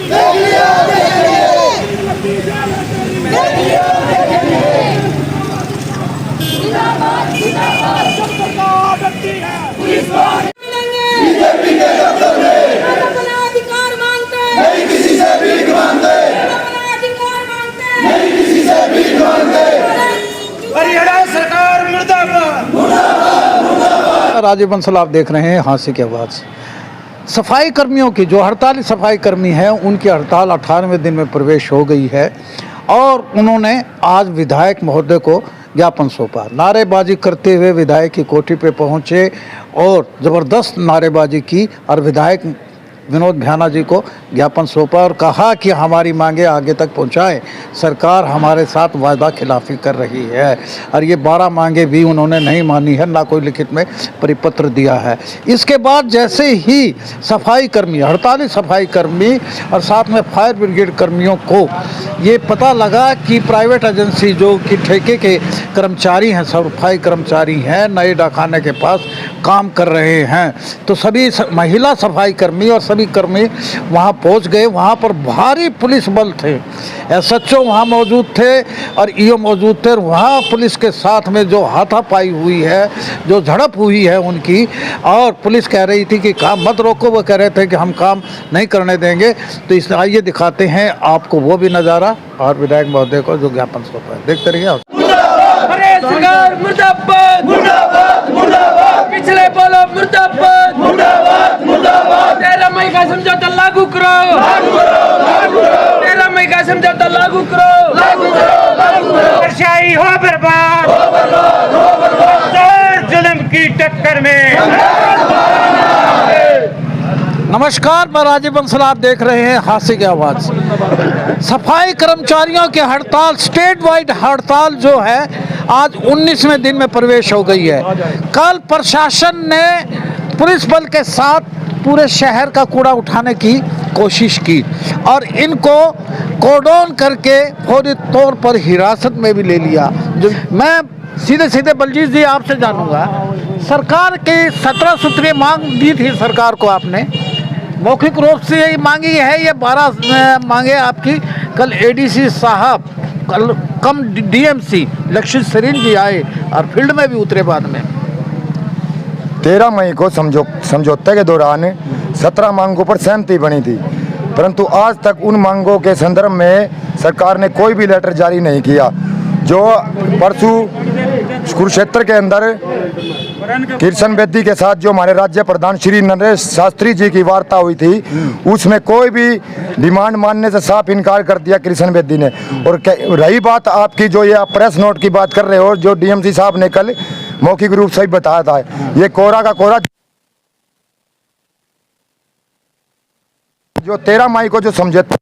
BJP के दफ्तर में अधिकार मांगते नहीं, किसी से भीख मांगते नहीं, किसी से भीख मांगते। हरियाणा सरकार मुर्दाबाद मुर्दाबाद मुर्दाबाद। राजीव बंसल आप देख रहे हैं हांसी की आवाज़। सफाई कर्मियों की जो हड़ताली सफाई कर्मी हैं उनकी हड़ताल 18वें दिन में प्रवेश हो गई है और उन्होंने आज विधायक महोदय को ज्ञापन सौंपा। नारेबाजी करते हुए विधायक की कोठी पे पहुंचे और ज़बरदस्त नारेबाजी की और विधायक विनोद भ्याना जी को ज्ञापन सौंपा और कहा कि हमारी मांगे आगे तक पहुंचाएं। सरकार हमारे साथ वादा खिलाफी कर रही है और ये 12 मांगे भी उन्होंने नहीं मानी है, ना कोई लिखित में परिपत्र दिया है। इसके बाद जैसे ही सफाई कर्मी, हड़ताली सफाई कर्मी और साथ में फायर ब्रिगेड कर्मियों को ये पता लगा कि प्राइवेट एजेंसी जो कि ठेके के कर्मचारी हैं, सफाई कर्मचारी हैं, नए डाकखाने के पास काम कर रहे हैं, तो सभी महिला सफाई कर्मी और सभी कर्मी वहां पहुंच गए। वहां पर भारी पुलिस बल थे, एसएचओ वहां मौजूद थे और ईओ मौजूद थे। वहां पुलिस के साथ में जो हाथापाई हुई है, जो झड़प हुई है उनकी, और पुलिस कह रही थी कि काम मत रोको, वो कह रहे थे कि हम काम नहीं करने देंगे। तो इस आइए दिखाते हैं आपको वो भी नज़ारा और विधायक महोदय को जो ज्ञापन सौंपा है, देखते रहिए। सरकार मुर्दाबाद मुर्दाबाद मुर्दाबाद, पिछले बोलो मुर्दाबाद मुर्दाबाद मुर्दाबाद। 13 मई का समझौता लागू करो, लागू करो, लागू करो। 13 मई का समझौता लागू करो, लागू करो, लागू करो। परछाई हो बर्बाद, हो बर्बाद, हो बर्बाद। जुल्म की टक्कर में। नमस्कार, मैं राजीव बंसल, आप देख रहे हैं हांसी की आवाज़। सफाई कर्मचारियों की हड़ताल, स्टेट वाइड हड़ताल जो है आज 19वें दिन में प्रवेश हो गई है। कल प्रशासन ने पुलिस बल के साथ पूरे शहर का कूड़ा उठाने की कोशिश की और इनको कॉर्डन करके फौरी तौर पर हिरासत में भी ले लिया। जो मैं सीधे बलजीत जी आपसे जानूंगा, सरकार की 17 सूत्रीय मांग दी थी सरकार को आपने, मौखिक रूप से यही मांगी है, ये 12 मांगे आपकी। कल एडीसी साहब, कल कम डीएमसी लक्षित सरीन जी आए और फील्ड में भी उतरे। बाद में 13 मई को समझौते के दौरान 17 मांगों पर सहमति बनी थी, परंतु आज तक उन मांगों के संदर्भ में सरकार ने कोई भी लेटर जारी नहीं किया। जो परसों कुरुक्षेत्र के अंदर किशन बेदी के साथ जो हमारे राज्य प्रधान श्री नरेश शास्त्री जी की वार्ता हुई थी, उसमें कोई भी डिमांड मानने से साफ इनकार कर दिया किशन बेदी ने। और रही बात आपकी जो ये प्रेस नोट की बात कर रहे हो, जो डीएमसी साहब ने कल मौखिक रूप से बताया था, ये कोरा का कोरा। जो 13 मई को जो समझौता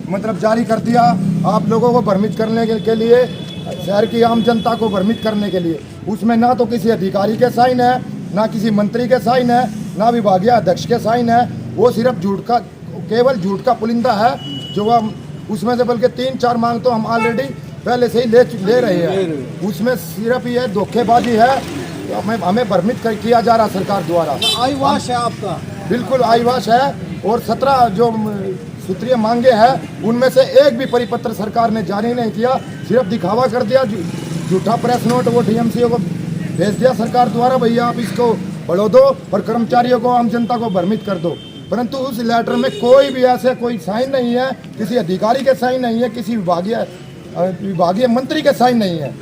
मतलब जारी कर दिया आप लोगों को भ्रमित करने के लिए, शहर की आम जनता को भ्रमित करने के लिए, उसमें ना तो किसी अधिकारी के साइन है, ना किसी मंत्री के साइन है, ना विभागीय अध्यक्ष के साइन है। वो सिर्फ झूठ का, केवल झूठ का पुलिंदा है जो हम उसमें से, बल्कि 3-4 मांग तो हम ऑलरेडी पहले से ही ले रहे हैं। उसमें सिर्फ ये धोखेबाजी है, हमें भ्रमित किया जा रहा सरकार द्वारा। आईवाश है आपका, बिल्कुल आईवाश है। और 17 जो सूत्रीय मांगे हैं उनमें से एक भी परिपत्र सरकार ने जारी नहीं किया, सिर्फ दिखावा कर दिया। झूठा प्रेस नोट वो डीएमसीओ को भेज दिया सरकार द्वारा, भैया आप इसको बढ़ो दो और कर्मचारियों को, आम जनता को भ्रमित कर दो। परंतु उस लेटर में कोई भी ऐसे कोई साइन नहीं है, किसी अधिकारी के साइन नहीं है, किसी विभागीय मंत्री के साइन नहीं है।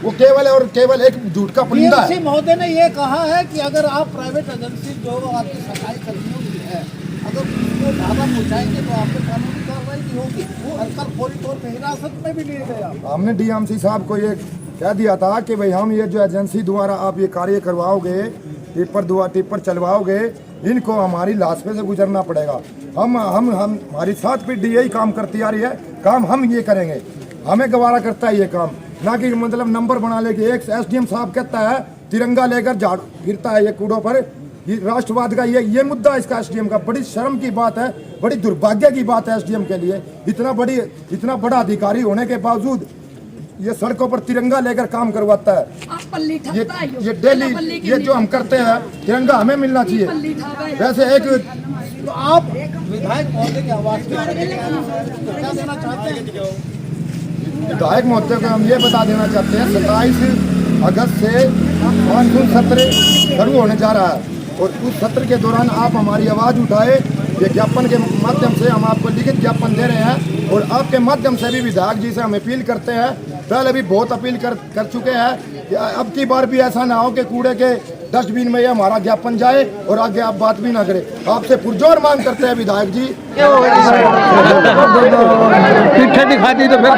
वो केवल और केवल एक झूठ का पुलिंदा है। महोदय ने ये कहा है कि अगर आप प्राइवेट एजेंसी जो आपकी सफाई कर्मियों की है, अगर उसको ढाबा पहुँचाएंगे तो आप पे कानूनी कार्रवाई भी होगी। और कल फौरी तौर पर हिरासत में भी लिए गए आप। हमने डीएमसी साहब को ये कह दिया था कि भाई हम ये जो एजेंसी द्वारा आप ये कार्य करवाओगे, टिप्पर चलवाओगे, इनको हमारी लाश पे से गुजरना पड़ेगा। हम हमारी 7 पीढ़ी यही काम करती आ रही है, काम हम ये करेंगे, हमें गवारा करता है ये काम, ना कि मतलब नंबर बना लेके। एक एसडीएम साहब कहता है तिरंगा लेकर झाड़ फिरता है ये कूड़ों पर, ये राष्ट्रवाद का ये मुद्दा इसका एसडीएम का। बड़ी शर्म की बात है, बड़ी दुर्भाग्य की बात है एसडीएम के लिए। इतना बड़ा अधिकारी होने के बावजूद ये सड़कों पर तिरंगा लेकर काम करवाता है। ये डेली ये जो हम करते हैं तिरंगा हमें मिलना चाहिए। वैसे एक तो आप विधायक महोदय की आवाज क्या देना चाहते हैं? विधायक महोदय को हम ये बता देना चाहते हैं 27 अगस्त से मानसून सत्र शुरू होने जा रहा है और उस सत्र के दौरान आप हमारी आवाज़ उठाए। ये ज्ञापन के माध्यम से हम आपको लिखित ज्ञापन दे रहे हैं और आपके माध्यम से भी विधायक जी से हम अपील करते हैं। पहले भी बहुत अपील कर चुके हैं कि अब की बार भी ऐसा ना हो कि कूड़े के डस्टबिन में ये हमारा ज्ञापन जाए और आगे आप बात भी ना करें। आपसे पुरजोर मांग करते हैं विधायक जी। पीछे दिखा दी तो फिर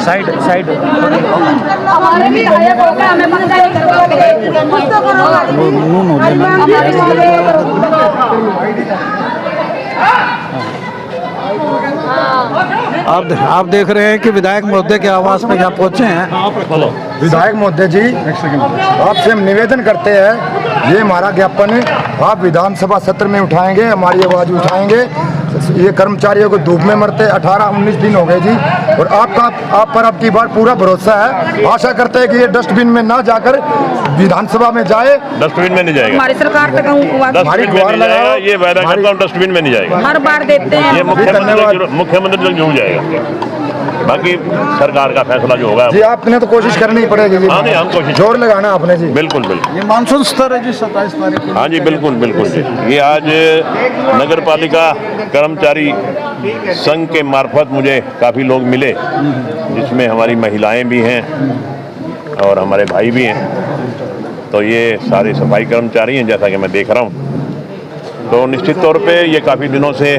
साइड हमारे भी विधायक हो गए, हमें पंचायत आप देख रहे हैं कि विधायक महोदय के आवास में यहाँ पहुँचे हैं। विधायक महोदय जी, आपसे हम निवेदन करते हैं, ये हमारा ज्ञापन आप विधानसभा सत्र में उठाएंगे, हमारी आवाज़ उठाएंगे। ये कर्मचारियों को धूप में मरते 18-19 दिन हो गए जी और आप पर अब की बार पूरा भरोसा है। आशा करते हैं कि ये डस्टबिन में ना जाकर विधानसभा में जाए। डस्टबिन में नहीं जाएगा, हमारी सरकार तक डस्टबिन में नहीं जाएगा, ये वादा करता हूँ, डस्टबिन में नहीं जाएगा। हर बार देते हैं, ये मुख्यमंत्री तक जरूर जाएगा। बाकी सरकार का फैसला जो होगा जी आपने तो कोशिश करनी पड़ेगी जी। हाँ नहीं, हम कोशिश जोर लगाना आपने जी। बिल्कुल बिल्कुल। ये मानसून स्तर है जी 27 तारीख को। हाँ जी बिल्कुल बिल्कुल जी। ये आज नगर पालिका कर्मचारी संघ के मार्फत मुझे काफ़ी लोग मिले, जिसमें हमारी महिलाएं भी हैं और हमारे भाई भी हैं। तो ये सारे सफाई कर्मचारी हैं जैसा कि मैं देख रहा हूँ। तो निश्चित तौर पे ये काफ़ी दिनों से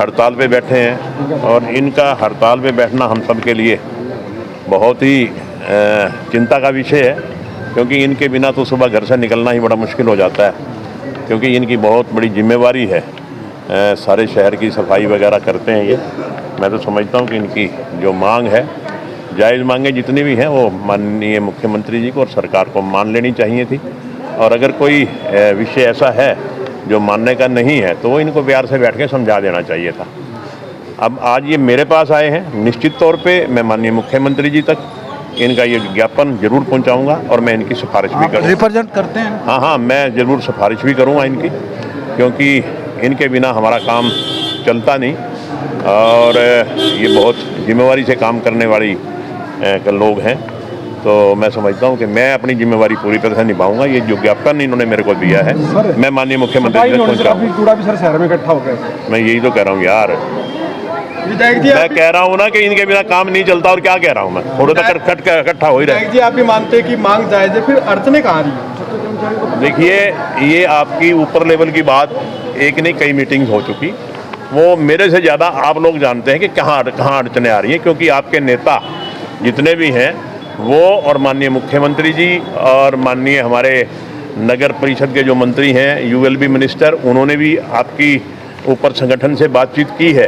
हड़ताल पे बैठे हैं और इनका हड़ताल पे बैठना हम सब के लिए बहुत ही चिंता का विषय है, क्योंकि इनके बिना तो सुबह घर से निकलना ही बड़ा मुश्किल हो जाता है, क्योंकि इनकी बहुत बड़ी जिम्मेवारी है। सारे शहर की सफाई वगैरह करते हैं ये। मैं तो समझता हूँ कि इनकी जो मांग है, जायज़ मांगें जितनी भी हैं, वो माननीय मुख्यमंत्री जी को और सरकार को मान लेनी चाहिए थी। और अगर कोई विषय ऐसा है जो मानने का नहीं है तो वो इनको प्यार से बैठ के समझा देना चाहिए था। अब आज ये मेरे पास आए हैं, निश्चित तौर पे मैं माननीय मुख्यमंत्री जी तक इनका ये ज्ञापन जरूर पहुंचाऊंगा और मैं इनकी सिफारिश भी करूँगा। रिप्रेजेंट करते हैं? हाँ हाँ, मैं ज़रूर सिफारिश भी करूँगा इनकी, क्योंकि इनके बिना हमारा काम चलता नहीं और ये बहुत जिम्मेवारी से काम करने वाली लोग हैं। तो मैं समझता हूं कि मैं अपनी जिम्मेवारी पूरी तरह से निभाऊंगा। ये जो ज्ञापन इन्होंने मेरे को दिया है, मैं माननीय मुख्यमंत्री तक पहुंचाऊंगा। कूड़ा भी सर शहर में इकट्ठा हो गया। मैं यही तो कह रहा हूँ यार, मैं कह रहा हूँ ना कि इनके बिना काम नहीं चलता। और क्या कह रहा हूँ मैं, थोड़ा तक इकट्ठा हो ही रहा है। जी आप भी मानते हैं कि मांग जायज है, फिर अड़चने कहाँ रही है? देखिए, ये आपकी ऊपर लेवल की बात, एक नहीं कई मीटिंग्स हो चुकी, वो मेरे से ज़्यादा आप लोग जानते हैं कि कहाँ अड़चने आ रही हैं, क्योंकि आपके नेता जितने भी हैं वो और माननीय मुख्यमंत्री जी और माननीय हमारे नगर परिषद के जो मंत्री हैं, ULB मिनिस्टर, उन्होंने भी आपकी ऊपर संगठन से बातचीत की है।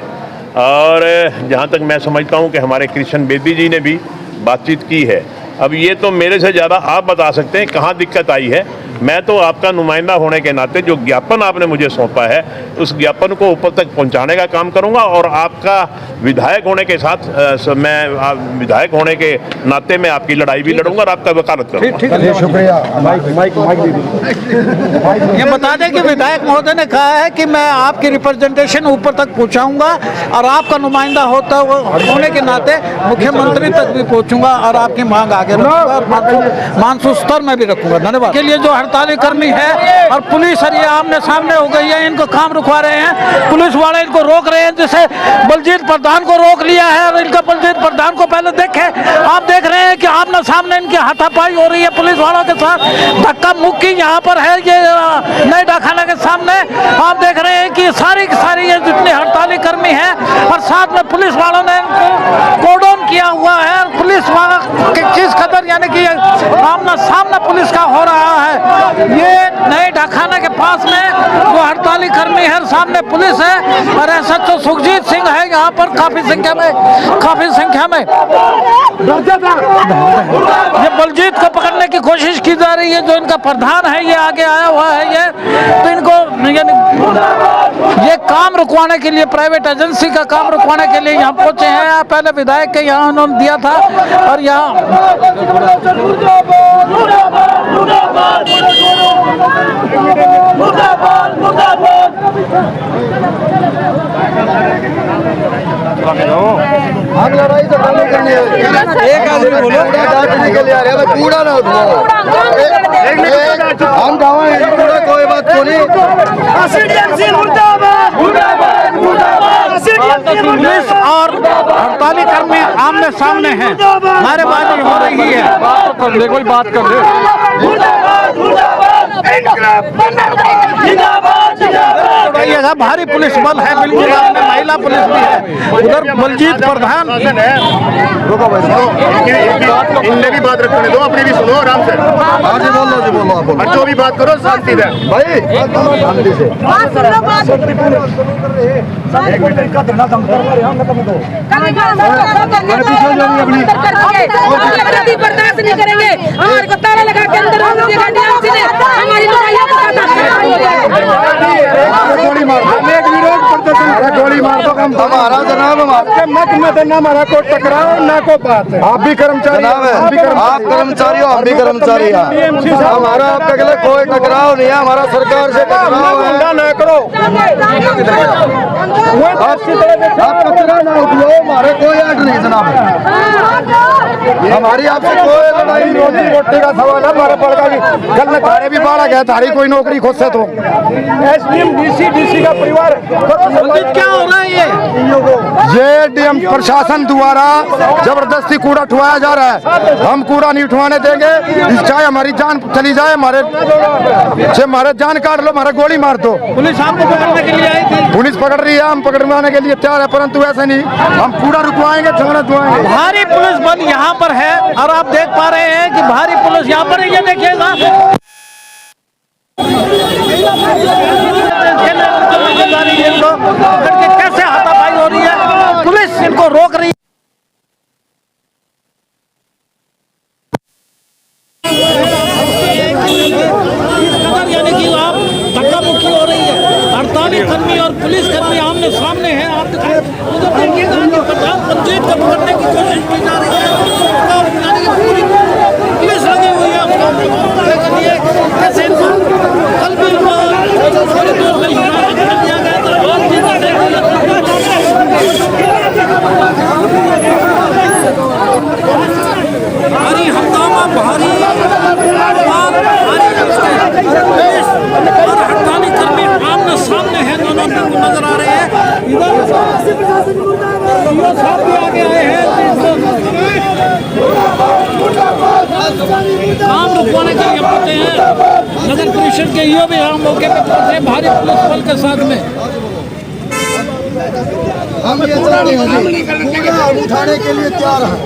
और जहाँ तक मैं समझता हूँ कि हमारे कृष्ण बेदी जी ने भी बातचीत की है। अब ये तो मेरे से ज़्यादा आप बता सकते हैं कहाँ दिक्कत आई है। मैं तो आपका नुमाइंदा होने के नाते जो ज्ञापन आपने मुझे सौंपा है, उस ज्ञापन को ऊपर तक पहुंचाने का काम करूंगा और आपका विधायक होने के साथ मैं विधायक होने के नाते मैं आपकी लड़ाई भी लड़ूंगा और आपका वकालत करूंगा। ठीक है, शुक्रिया। ये बता दें कि विधायक महोदय ने कहा है कि मैं आपकी रिप्रेजेंटेशन ऊपर तक पहुंचाऊंगा और आपका नुमाइंदा होने के नाते मुख्यमंत्री तक भी पहुंचूंगा और आपकी मांग आगे रखूंगा और मानसून स्तर में भी रखूंगा। धन्यवाद। के लिए जो हड़ताली कर्मी है और पुलिस और ये आमने सामने हो गई है, इनको काम रुकवा रहे हैं, पुलिस वाले इनको रोक रहे हैं। जैसे बलजीत प्रधान को रोक लिया है और इनका बलजीत प्रधान को पहले देखे, आप देख रहे हैं कि आमने सामने इनकी हाथापाई हो रही है पुलिस वालों के साथ। धक्का मुक्की यहाँ पर है, ये नए डाकखाना के सामने आप देख रहे हैं कि सारी की सारी ये जितने हड़ताली कर्मी हैं और साथ में पुलिस वालों ने इनको कोर्डन किया हुआ है। पुलिस वाला किस कदर यानी कि आमना सामना पुलिस का हो रहा है है। ये नए ढाखाना के पास में जो हड़ताली कर्मी है, सामने पुलिस है और SHO सुखजीत सिंह है यहाँ पर काफी संख्या में ये बलजीत को पकड़ने की कोशिश की जा रही है। जो इनका प्रधान है ये आगे आया हुआ है, ये तो इनको ये काम रुकवाने के लिए, प्राइवेट एजेंसी का काम रुकवाने के लिए यहाँ पहुंचे हैं। पहले विधायक के यहाँ उन्होंने दिया था और यहाँ हम लड़ाई तो करनी करनी है। एक आदमी बोलो निकल आ रहा है, कूड़ा ना उठाओ। हम गाँव कूड़ा कोई बात तो नहीं। पुलिस और हड़ताली कर्मी आमने सामने हैं, नारेबाजी हो रही है। कोई बात कर रही भारी पुलिस बल है, बिल्कुल आपने महिला पुलिस भी है। उधर बलजीत प्रधान इनने भी बात रखने दो, अपनी भी सुनो आराम से। बोलो जो भी बात करो शांति से भाई, शांति से। बर्दाश्त नहीं करेंगे। हमारे को ताला लगा के अंदर गोली मार दो। हमारा जनाब हमारा को टकराओ ना को बात है। आप भी कर्मचारी, आप कर्मचारी हो, हम भी कर्मचारी हैं। हमारा आपके अगले कोई टकराव नहीं है, हमारा सरकार से टकराव है। ना करो आप कचरा ना उठाओ, हमारे कोई ऐड नहीं जनाब। हमारी आपसे कोई लड़ाई, रोजी रोटी का सवाल है। हमारे पड़का भी कल थारे भी बाढ़ गया, थारी कोई नौकरी खुद से तो SDM DC का परिवार क्या हो रहा है? ये DM प्रशासन द्वारा जबरदस्ती कूड़ा उठवाया जा रहा है। हम कूड़ा नहीं उठवाने देंगे, चाहे हमारी जान चली जाए, हमारे जान काट लो, हमारा गोली मार दो। पुलिस आपको पकड़ने के लिए आई थी? पुलिस पकड़ रही है, हम पकड़वाने के लिए तैयार है, परंतु ऐसे नहीं हम कूड़ा रुकवाएंगे, झगड़ा दुआएंगे। भारी पुलिस बल यहाँ पर है और आप देख पा रहे हैं कि भारी पुलिस यहाँ पर है। ये देखिएगा कैसे हाथापाई हो रही है, पुलिस इनको रोक रही है। यानी कि आप धक्का मुक्की हो रही है। हड़ताली कर्मी और पुलिस कर्मी आमने सामने हैं। आप उधर देखिएगा कि प्रधान पंचायत को पकड़ने की कोशिश की जा रही है। यानी कि पूरी पुलिस लगी हुई है के लिए। कैसे कल भी थोड़ी देर में दिया गया था। भारी हंगामा, भारी और हड़ताली कर्मी आमने सामने हैं, दोनों नजर आ रहे हैं। इधर साहब भी आगे आए हैं। काम रुकवाने के लिए पहुंचे हैं। नगर परिषद के ईओ भी यहाँ मौके पर पहुंचे भारी पुलिस बल के साथ में। हम ये कूड़ा उठाने के लिए तैयार हैं।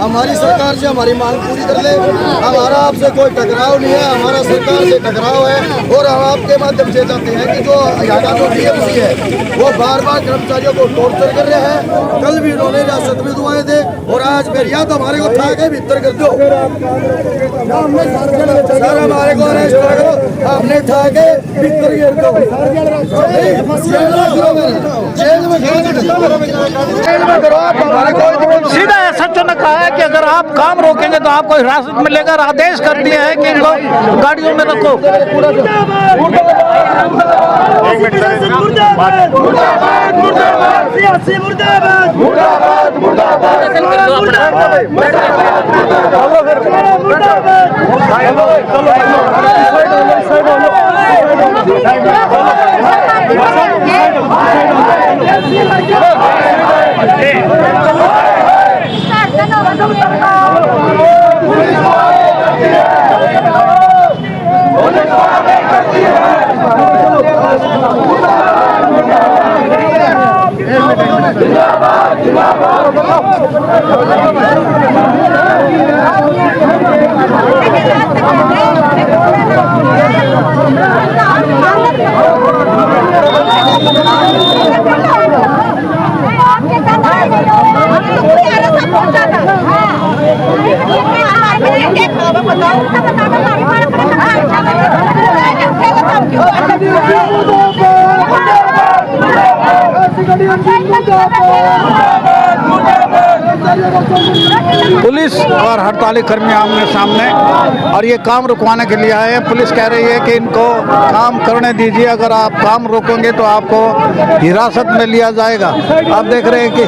हमारी सरकार से हमारी मांग पूरी कर ले। हमारा आपसे कोई टकराव नहीं है, हमारा सरकार से टकराव है। और हम आपके माध्यम से चाहते हैं कि जो हरियाणा में DMC है वो बार बार कर्मचारियों को टॉर्चर कर रहे हैं। कल भी उन्होंने रियासत में दुआएं दे और आज फिर या तो हमारे को उठा के भीतर कर दो, सर हमारे को अरेस्ट करो, हमने उठा के भीतर कर दो, जेल में करो। हमारे कोई सीधा SHO ने कहा है कि अगर आप काम रोकेंगे तो आपको हिरासत में लेकर आदेश कर दिया है कि इनको गाड़ियों में रखो। जिंदाबाद पुलिस और हड़ताली कर्मी आमने सामने, और ये काम रुकवाने के लिए आए हैं। पुलिस कह रही है कि इनको काम करने दीजिए, अगर आप काम रोकेंगे तो आपको हिरासत में लिया जाएगा। आप देख रहे हैं कि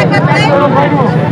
करते